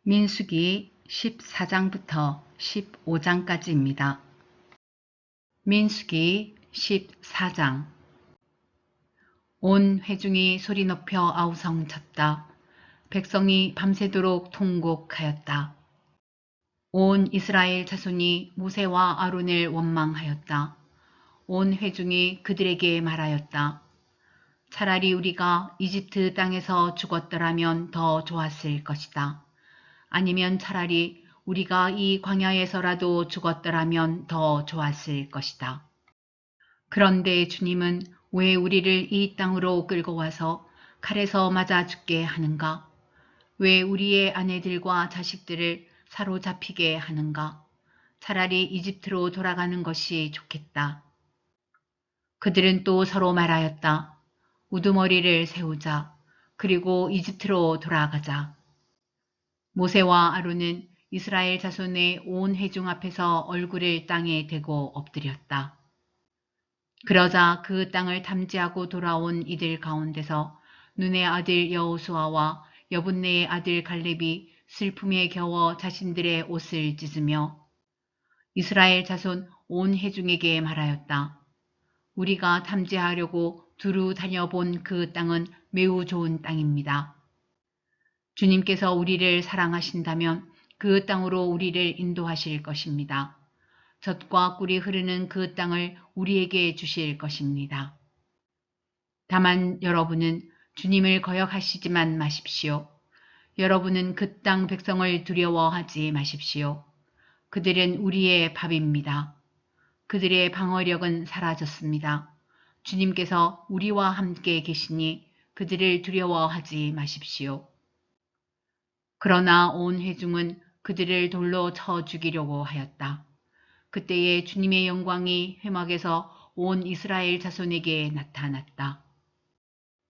민수기 14장부터 15장까지입니다. 민수기 14장. 온 회중이 소리 높여 아우성쳤다. 백성이 밤새도록 통곡하였다. 온 이스라엘 자손이 모세와 아론을 원망하였다. 온 회중이 그들에게 말하였다. 차라리 우리가 이집트 땅에서 죽었더라면 더 좋았을 것이다. 아니면 차라리 우리가 이 광야에서라도 죽었더라면 더 좋았을 것이다. 그런데 주님은 왜 우리를 이 땅으로 끌고 와서 칼에서 맞아 죽게 하는가? 왜 우리의 아내들과 자식들을 사로잡히게 하는가? 차라리 이집트로 돌아가는 것이 좋겠다. 그들은 또 서로 말하였다. 우두머리를 세우자. 그리고 이집트로 돌아가자. 모세와 아론은 이스라엘 자손의 온 회중 앞에서 얼굴을 땅에 대고 엎드렸다. 그러자 그 땅을 탐지하고 돌아온 이들 가운데서 눈의 아들 여호수아와 여분네의 아들 갈렙이 슬픔에 겨워 자신들의 옷을 찢으며 이스라엘 자손 온 회중에게 말하였다. 우리가 탐지하려고 두루 다녀본 그 땅은 매우 좋은 땅입니다. 주님께서 우리를 사랑하신다면 그 땅으로 우리를 인도하실 것입니다. 젖과 꿀이 흐르는 그 땅을 우리에게 주실 것입니다. 다만 여러분은 주님을 거역하시지만 마십시오. 여러분은 그 땅 백성을 두려워하지 마십시오. 그들은 우리의 밥입니다. 그들의 방어력은 사라졌습니다. 주님께서 우리와 함께 계시니 그들을 두려워하지 마십시오. 그러나 온 회중은 그들을 돌로 쳐 죽이려고 하였다. 그때에 주님의 영광이 회막에서 온 이스라엘 자손에게 나타났다.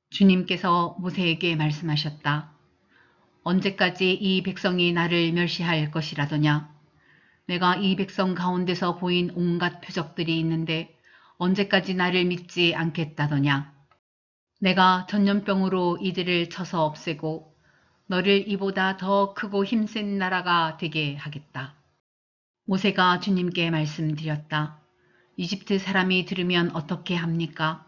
주님께서 모세에게 말씀하셨다. 언제까지 이 백성이 나를 멸시할 것이라더냐? 내가 이 백성 가운데서 보인 온갖 표적들이 있는데 언제까지 나를 믿지 않겠다더냐? 내가 전염병으로 이들을 쳐서 없애고 너를 이보다 더 크고 힘센 나라가 되게 하겠다. 모세가 주님께 말씀드렸다. 이집트 사람이 들으면 어떻게 합니까?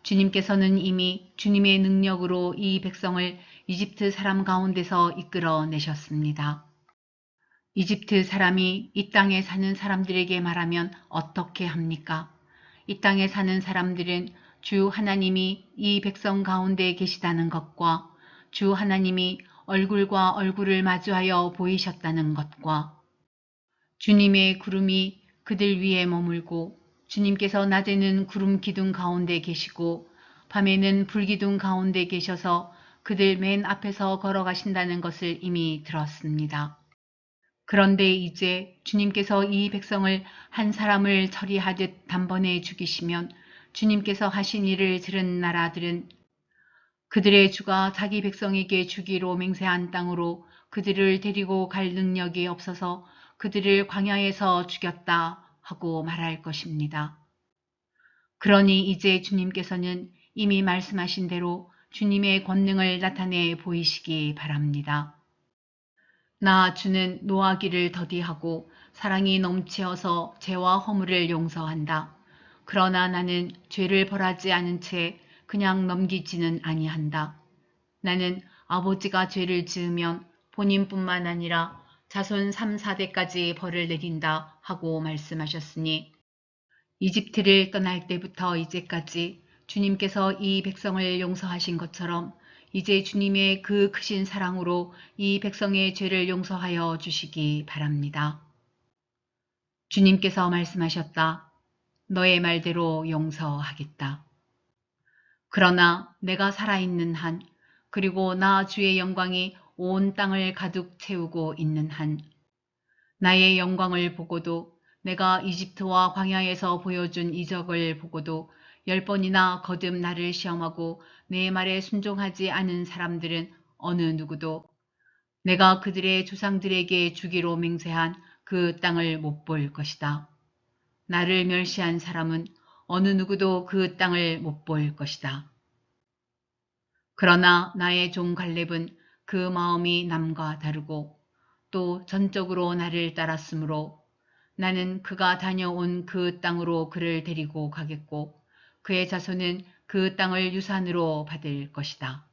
주님께서는 이미 주님의 능력으로 이 백성을 이집트 사람 가운데서 이끌어 내셨습니다. 이집트 사람이 이 땅에 사는 사람들에게 말하면 어떻게 합니까? 이 땅에 사는 사람들은 주 하나님이 이 백성 가운데 계시다는 것과 주 하나님이 얼굴과 얼굴을 마주하여 보이셨다는 것과 주님의 구름이 그들 위에 머물고 주님께서 낮에는 구름 기둥 가운데 계시고 밤에는 불기둥 가운데 계셔서 그들 맨 앞에서 걸어가신다는 것을 이미 들었습니다. 그런데 이제 주님께서 이 백성을 한 사람을 처리하듯 단번에 죽이시면 주님께서 하신 일을 들은 나라들은 그들의 주가 자기 백성에게 주기로 맹세한 땅으로 그들을 데리고 갈 능력이 없어서 그들을 광야에서 죽였다 하고 말할 것입니다. 그러니 이제 주님께서는 이미 말씀하신 대로 주님의 권능을 나타내 보이시기 바랍니다. 나 주는 노하기를 더디하고 사랑이 넘치어서 죄와 허물을 용서한다. 그러나 나는 죄를 벌하지 않은 채 그냥 넘기지는 아니한다. 나는 아버지가 죄를 지으면 본인뿐만 아니라 자손 3, 4대까지 벌을 내린다 하고 말씀하셨으니 이집트를 떠날 때부터 이제까지 주님께서 이 백성을 용서하신 것처럼 이제 주님의 그 크신 사랑으로 이 백성의 죄를 용서하여 주시기 바랍니다. 주님께서 말씀하셨다. 너의 말대로 용서하겠다. 그러나 내가 살아있는 한 그리고 나 주의 영광이 온 땅을 가득 채우고 있는 한 나의 영광을 보고도 내가 이집트와 광야에서 보여준 이적을 보고도 10번이나 거듭 나를 시험하고 내 말에 순종하지 않은 사람들은 어느 누구도 내가 그들의 조상들에게 주기로 맹세한 그 땅을 못 볼 것이다. 나를 멸시한 사람은 어느 누구도 그 땅을 못 볼 것이다. 그러나 나의 종 갈렙은 그 마음이 남과 다르고 또 전적으로 나를 따랐으므로 나는 그가 다녀온 그 땅으로 그를 데리고 가겠고 그의 자손은 그 땅을 유산으로 받을 것이다.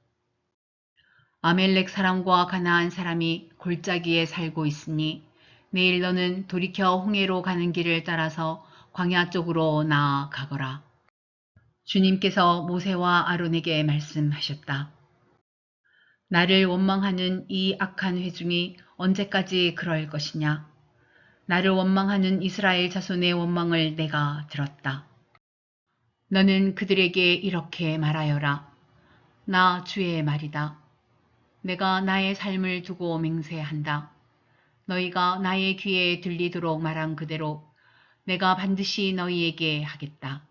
아멜렉 사람과 가나안 사람이 골짜기에 살고 있으니 내일 너는 돌이켜 홍해로 가는 길을 따라서 광야 쪽으로 나아가거라. 주님께서 모세와 아론에게 말씀하셨다. 나를 원망하는 이 악한 회중이 언제까지 그럴 것이냐? 나를 원망하는 이스라엘 자손의 원망을 내가 들었다. 너는 그들에게 이렇게 말하여라. 나 주의 말이다. 내가 나의 삶을 두고 맹세한다. 너희가 나의 귀에 들리도록 말한 그대로 내가 반드시 너희에게 하겠다.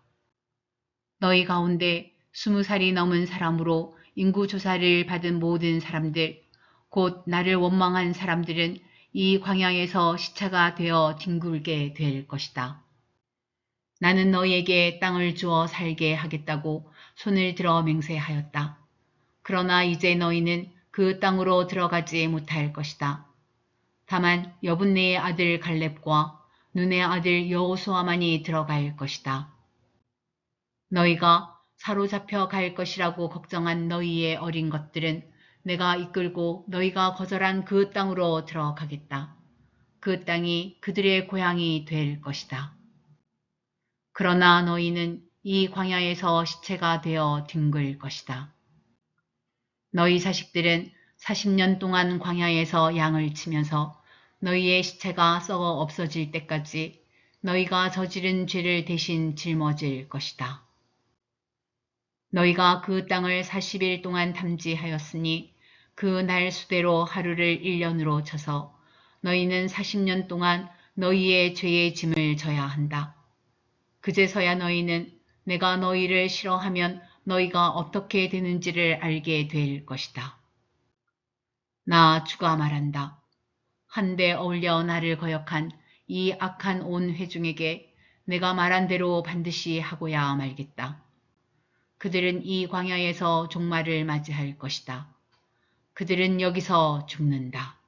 너희 가운데 20살이 넘은 사람으로 인구조사를 받은 모든 사람들, 곧 나를 원망한 사람들은 이 광야에서 시차가 되어 뒹굴게 될 것이다. 나는 너희에게 땅을 주어 살게 하겠다고 손을 들어 맹세하였다. 그러나 이제 너희는 그 땅으로 들어가지 못할 것이다. 다만 여분네의 아들 갈렙과 눈의 아들 여호수아만이 들어갈 것이다. 너희가 사로잡혀 갈 것이라고 걱정한 너희의 어린 것들은 내가 이끌고 너희가 거절한 그 땅으로 들어가겠다. 그 땅이 그들의 고향이 될 것이다. 그러나 너희는 이 광야에서 시체가 되어 뒹굴 것이다. 너희 자식들은 40년 동안 광야에서 양을 치면서 너희의 시체가 썩어 없어질 때까지 너희가 저지른 죄를 대신 짊어질 것이다. 너희가 그 땅을 40일 동안 탐지하였으니 그 날 수대로 하루를 1년으로 쳐서 너희는 40년 동안 너희의 죄의 짐을 져야 한다. 그제서야 너희는 내가 너희를 싫어하면 너희가 어떻게 되는지를 알게 될 것이다. 나 주가 말한다. 한데 어울려 나를 거역한 이 악한 온 회중에게 내가 말한 대로 반드시 하고야 말겠다. 그들은 이 광야에서 종말을 맞이할 것이다. 그들은 여기서 죽는다.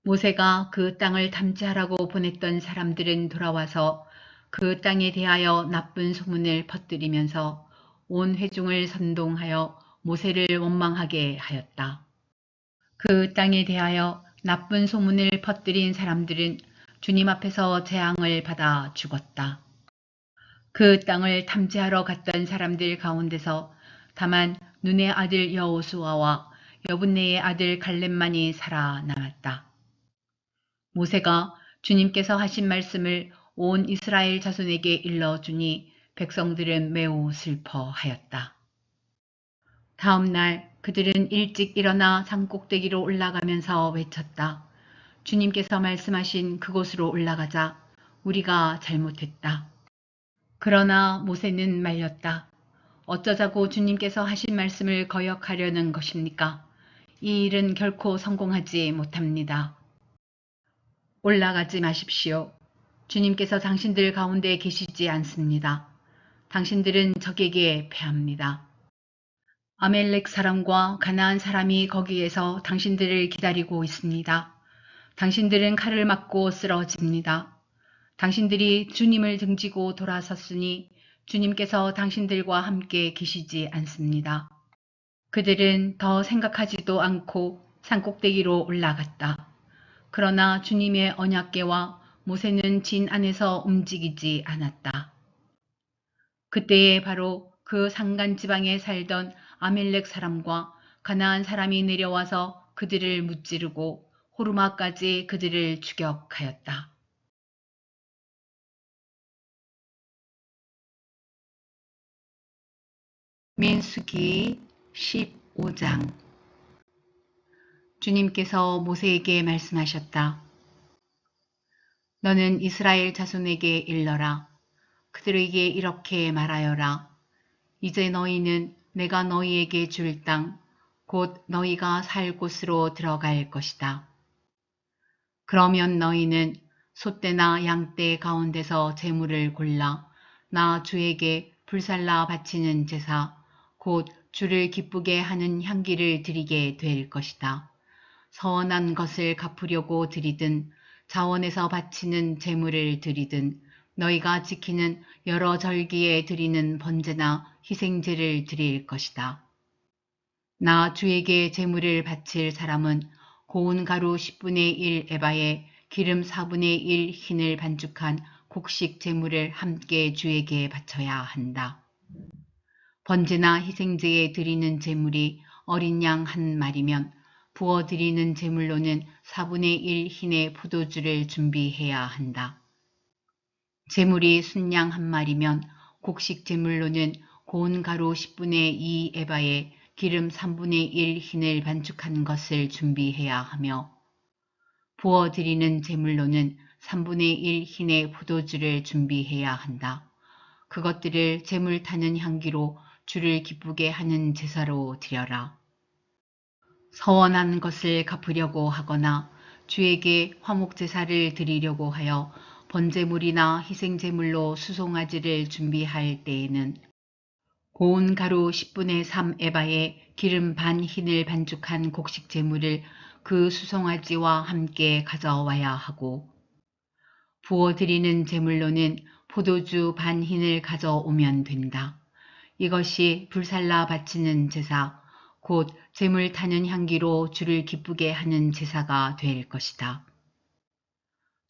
모세가 그 땅을 탐지하라고 보냈던 사람들은 돌아와서 그 땅에 대하여 나쁜 소문을 퍼뜨리면서 온 회중을 선동하여 모세를 원망하게 하였다. 그 땅에 대하여 나쁜 소문을 퍼뜨린 사람들은 주님 앞에서 재앙을 받아 죽었다. 그 땅을 탐지하러 갔던 사람들 가운데서 다만 눈의 아들 여호수아와 여분네의 아들 갈렙만이 살아남았다. 모세가 주님께서 하신 말씀을 온 이스라엘 자손에게 일러주니 백성들은 매우 슬퍼하였다. 다음 날 그들은 일찍 일어나 산꼭대기로 올라가면서 외쳤다. 주님께서 말씀하신 그곳으로 올라가자. 우리가 잘못했다. 그러나 모세는 말렸다. 어쩌자고 주님께서 하신 말씀을 거역하려는 것입니까? 이 일은 결코 성공하지 못합니다. 올라가지 마십시오. 주님께서 당신들 가운데 계시지 않습니다. 당신들은 적에게 패합니다. 아멜렉 사람과 가나안 사람이 거기에서 당신들을 기다리고 있습니다. 당신들은 칼을 맞고 쓰러집니다. 당신들이 주님을 등지고 돌아섰으니 주님께서 당신들과 함께 계시지 않습니다. 그들은 더 생각하지도 않고 산꼭대기로 올라갔다. 그러나 주님의 언약궤와 모세는 진 안에서 움직이지 않았다. 그때에 바로 그 산간 지방에 살던 아멜렉 사람과 가나안 사람이 내려와서 그들을 무찌르고 호르마까지 그들을 추격하였다. 민수기 15장. 주님께서 모세에게 말씀하셨다. 너는 이스라엘 자손에게 일러라. 그들에게 이렇게 말하여라. 이제 너희는 내가 너희에게 줄 땅, 곧 너희가 살 곳으로 들어갈 것이다. 그러면 너희는 소떼나 양떼 가운데서 제물을 골라 나 주에게 불살라 바치는 제사, 곧 주를 기쁘게 하는 향기를 드리게 될 것이다. 서원한 것을 갚으려고 드리든 자원에서 바치는 제물을 드리든 너희가 지키는 여러 절기에 드리는 번제나 희생제를 드릴 것이다. 나 주에게 제물을 바칠 사람은 고운 가루 10분의 1 에바에 기름 4분의 1 흰을 반죽한 곡식 제물을 함께 주에게 바쳐야 한다. 번제나 희생제에 드리는 제물이 어린 양 한 마리면 부어 드리는 제물로는 4분의 1 흰의 포도주를 준비해야 한다. 제물이 순양 한 마리면 곡식 제물로는 고운 가루 10분의 2 에바에 기름 3분의 1 흰을 반죽한 것을 준비해야 하며 부어 드리는 제물로는 3분의 1 흰의 포도주를 준비해야 한다. 그것들을 제물 타는 향기로 주를 기쁘게 하는 제사로 드려라. 서원한 것을 갚으려고 하거나 주에게 화목제사를 드리려고 하여 번제물이나 희생제물로 수송아지를 준비할 때에는 고운 가루 10분의 3 에바에 기름 반 흰을 반죽한 곡식 제물을 그 수송아지와 함께 가져와야 하고 부어드리는 제물로는 포도주 반 흰을 가져오면 된다. 이것이 불살라 바치는 제사, 곧 제물 타는 향기로 주를 기쁘게 하는 제사가 될 것이다.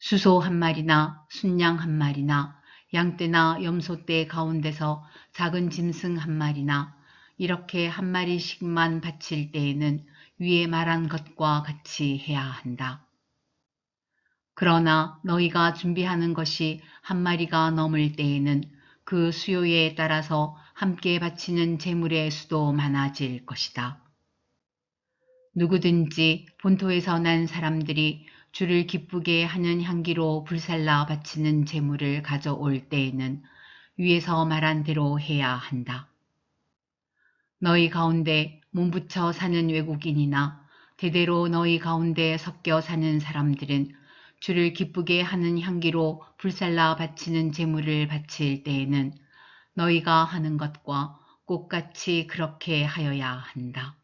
수소 한 마리나 순양 한 마리나 양떼나 염소떼 가운데서 작은 짐승 한 마리나 이렇게 한 마리씩만 바칠 때에는 위에 말한 것과 같이 해야 한다. 그러나 너희가 준비하는 것이 한 마리가 넘을 때에는 그 수요에 따라서 함께 바치는 제물의 수도 많아질 것이다. 누구든지 본토에서 난 사람들이 주를 기쁘게 하는 향기로 불살라 바치는 제물을 가져올 때에는 위에서 말한 대로 해야 한다. 너희 가운데 몸부쳐 사는 외국인이나 대대로 너희 가운데 섞여 사는 사람들은 주를 기쁘게 하는 향기로 불살라 바치는 제물을 바칠 때에는 너희가 하는 것과 똑같이 그렇게 하여야 한다.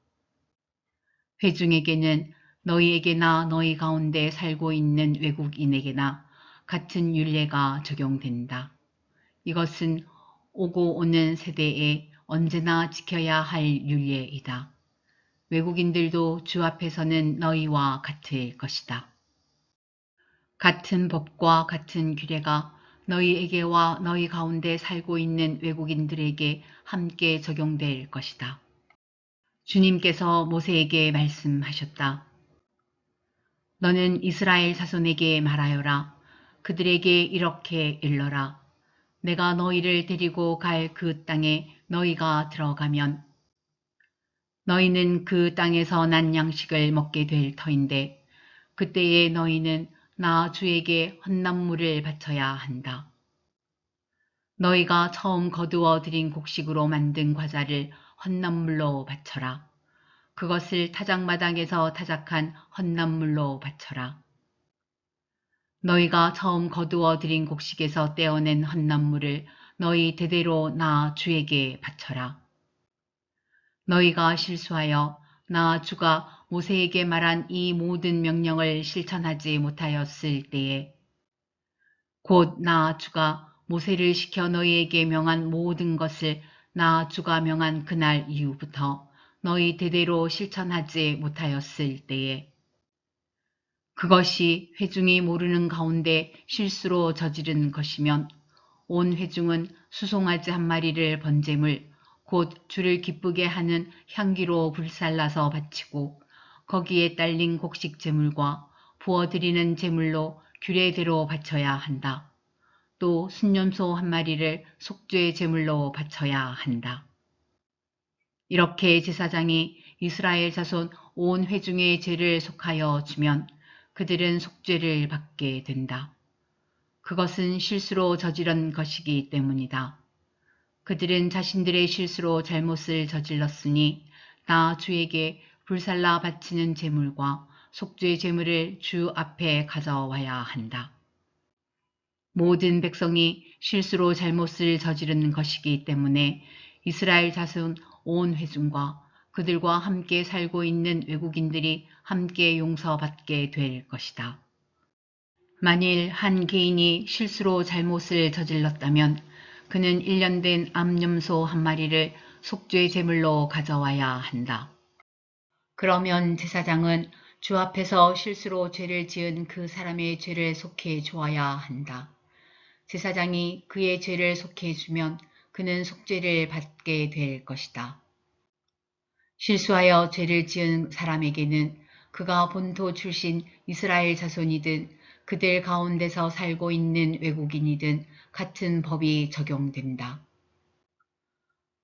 회중에게는 너희에게나 너희 가운데 살고 있는 외국인에게나 같은 율례가 적용된다. 이것은 오고 오는 세대에 언제나 지켜야 할 율례이다. 외국인들도 주 앞에서는 너희와 같을 것이다. 같은 법과 같은 규례가 너희에게와 너희 가운데 살고 있는 외국인들에게 함께 적용될 것이다. 주님께서 모세에게 말씀하셨다. 너는 이스라엘 자손에게 말하여라. 그들에게 이렇게 일러라. 내가 너희를 데리고 갈 그 땅에 너희가 들어가면 너희는 그 땅에서 난 양식을 먹게 될 터인데 그때에 너희는 나 주에게 헌납물을 바쳐야 한다. 너희가 처음 거두어 들인 곡식으로 만든 과자를 헌납물로 바쳐라. 그것을 타작마당에서 타작한 헌납물로 바쳐라. 너희가 처음 거두어 들인 곡식에서 떼어낸 헌납물을 너희 대대로 나 주에게 바쳐라. 너희가 실수하여 나 주가 모세에게 말한 이 모든 명령을 실천하지 못하였을 때에 곧 나 주가 모세를 시켜 너희에게 명한 모든 것을 나 주가 명한 그날 이후부터 너희 대대로 실천하지 못하였을 때에 그것이 회중이 모르는 가운데 실수로 저지른 것이면 온 회중은 수송아지 한 마리를 번제물 곧 주를 기쁘게 하는 향기로 불살라서 바치고 거기에 딸린 곡식 제물과 부어드리는 제물로 규례대로 바쳐야 한다. 또 순념소 한 마리를 속죄 제물로 바쳐야 한다. 이렇게 제사장이 이스라엘 자손 온 회중의 죄를 속하여 주면 그들은 속죄를 받게 된다. 그것은 실수로 저지른 것이기 때문이다. 그들은 자신들의 실수로 잘못을 저질렀으니 나 주에게 불살라 바치는 제물과 속죄 제물을 주 앞에 가져와야 한다. 모든 백성이 실수로 잘못을 저지른 것이기 때문에 이스라엘 자손 온 회중과 그들과 함께 살고 있는 외국인들이 함께 용서받게 될 것이다. 만일 한 개인이 실수로 잘못을 저질렀다면 그는 1년 된 암염소 한 마리를 속죄 제물로 가져와야 한다. 그러면 제사장은 주 앞에서 실수로 죄를 지은 그 사람의 죄를 속해 주어야 한다. 제사장이 그의 죄를 속해 주면 그는 속죄를 받게 될 것이다. 실수하여 죄를 지은 사람에게는 그가 본토 출신 이스라엘 자손이든 그들 가운데서 살고 있는 외국인이든 같은 법이 적용된다.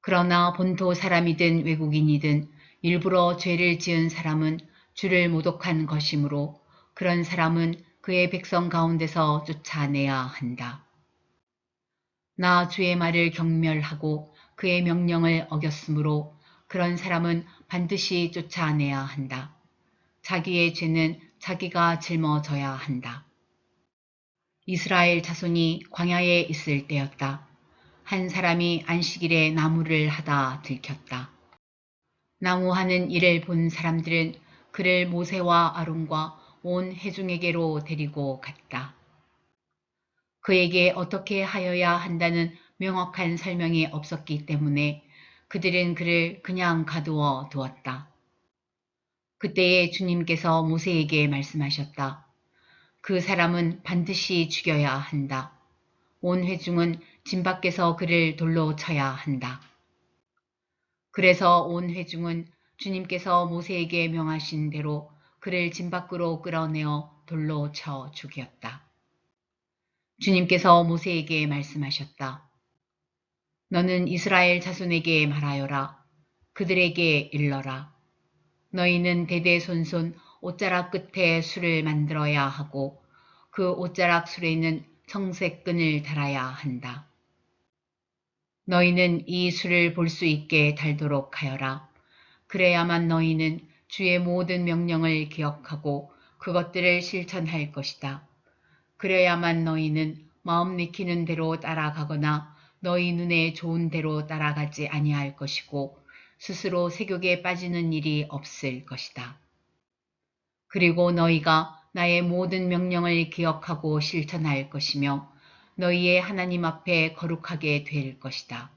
그러나 본토 사람이든 외국인이든 일부러 죄를 지은 사람은 주를 모독한 것이므로 그런 사람은 그의 백성 가운데서 쫓아내야 한다. 나 주의 말을 경멸하고 그의 명령을 어겼으므로 그런 사람은 반드시 쫓아내야 한다. 자기의 죄는 자기가 짊어져야 한다. 이스라엘 자손이 광야에 있을 때였다. 한 사람이 안식일에 나무를 하다 들켰다. 나무하는 일을 본 사람들은 그를 모세와 아론과 온 회중에게로 데리고 갔다. 그에게 어떻게 하여야 한다는 명확한 설명이 없었기 때문에 그들은 그를 그냥 가두어 두었다. 그때에 주님께서 모세에게 말씀하셨다. 그 사람은 반드시 죽여야 한다. 온 회중은 진 밖에서 그를 돌로 쳐야 한다. 그래서 온 회중은 주님께서 모세에게 명하신 대로 그를 진 밖으로 끌어내어 돌로 쳐 죽였다. 주님께서 모세에게 말씀하셨다. 너는 이스라엘 자손에게 말하여라. 그들에게 일러라. 너희는 대대손손 옷자락 끝에 술을 만들어야 하고 그 옷자락 술에는 청색 끈을 달아야 한다. 너희는 이 술을 볼 수 있게 달도록 하여라. 그래야만 너희는 주의 모든 명령을 기억하고 그것들을 실천할 것이다. 그래야만 너희는 마음 내키는 대로 따라가거나 너희 눈에 좋은 대로 따라가지 아니할 것이고 스스로 세욕에 빠지는 일이 없을 것이다. 그리고 너희가 나의 모든 명령을 기억하고 실천할 것이며 너희의 하나님 앞에 거룩하게 될 것이다.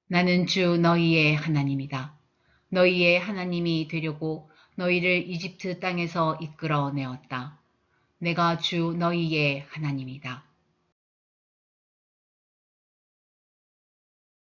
나는 주 너희의 하나님이다. 너희의 하나님이 되려고 너희를 이집트 땅에서 이끌어 내었다. 내가 주 너희의 하나님이다.